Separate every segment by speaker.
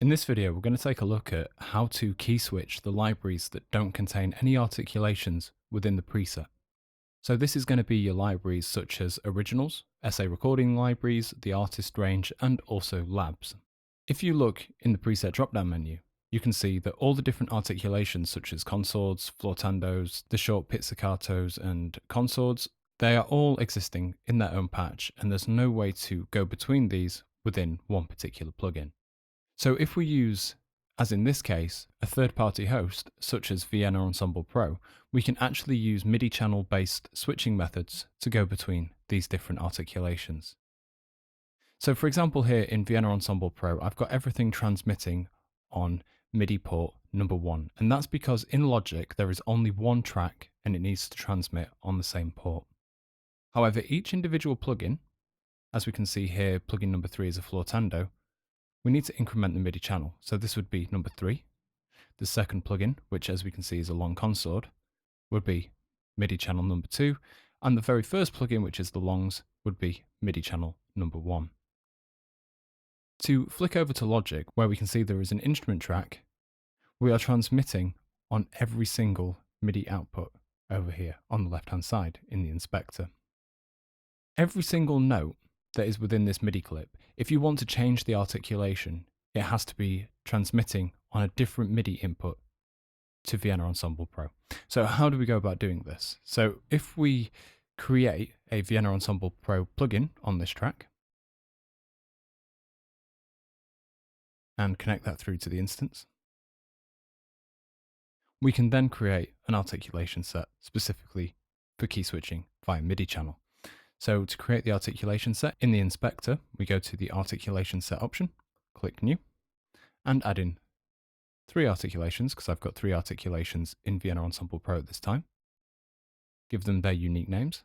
Speaker 1: In this video, we're going to take a look at how to key switch the libraries that don't contain any articulations within the preset. So this is going to be your libraries such as Originals, essay recording libraries, the artist range, and also labs. If you look in the preset drop-down menu, you can see that all the different articulations such as consords, flautandos, the short pizzicatos, and consords, they are all existing in their own patch, and there's no way to go between these within one particular plugin. So if we use, as in this case, a third-party host, such as Vienna Ensemble Pro, we can actually use MIDI channel-based switching methods to go between these different articulations. So for example here in Vienna Ensemble Pro, I've got everything transmitting on MIDI port number 1, and that's because in Logic there is only one track and it needs to transmit on the same port. However, each individual plugin, as we can see here, plugin number 3 is a flautando, we need to increment the MIDI channel. So this would be number 3. The second plugin, which as we can see is a long consort, would be MIDI channel number 2. And the very first plugin, which is the longs, would be MIDI channel number 1. To flick over to Logic, where we can see there is an instrument track, we are transmitting on every single MIDI output over here on the left-hand side in the inspector. Every single note that is within this MIDI clip, if you want to change the articulation, it has to be transmitting on a different MIDI input to Vienna Ensemble Pro. So how do we go about doing this? So if we create a Vienna Ensemble Pro plugin on this track and connect that through to the instance, we can then create an articulation set specifically for key switching via MIDI channel. So to create the articulation set in the inspector, we go to the articulation set option, click new, and add in 3 articulations, because I've got 3 articulations in Vienna Ensemble Pro at this time. Give them their unique names.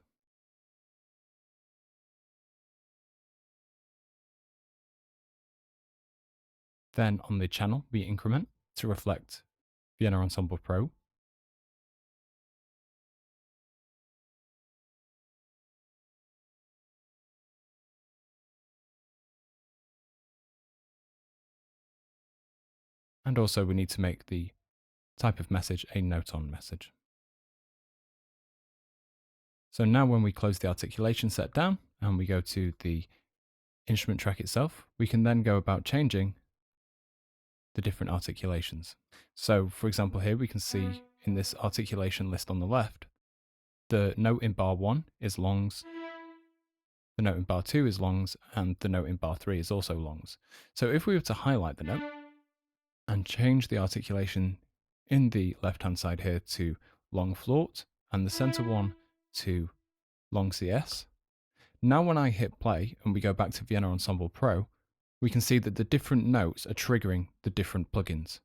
Speaker 1: Then on the channel, we increment to reflect Vienna Ensemble Pro. And also we need to make the type of message a note-on message. So now when we close the articulation set down and we go to the instrument track itself, we can then go about changing the different articulations. So for example here we can see in this articulation list on the left, the note in bar 1 is longs, the note in bar 2 is longs, and the note in bar 3 is also longs. So if we were to highlight the note and change the articulation in the left-hand side here to long flaut and the center one to long CS, now when I hit play and we go back to Vienna Ensemble Pro, we can see that the different notes are triggering the different plugins.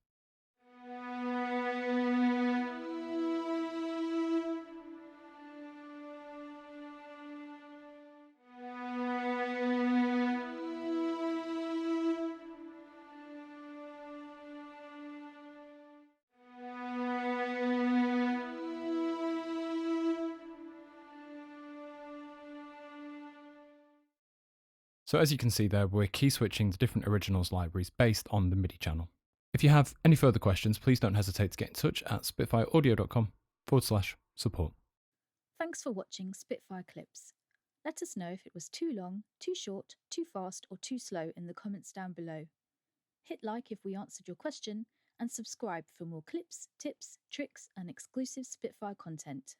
Speaker 1: So as you can see there, we're key switching the different originals libraries based on the MIDI channel. If you have any further questions, please don't hesitate to get in touch at spitfireaudio.com/support.
Speaker 2: Thanks for watching Spitfire Clips. Let us know if it was too long, too short, too fast, or too slow in the comments down below. Hit like if we answered your question, and subscribe for more clips, tips, tricks, and exclusive Spitfire content.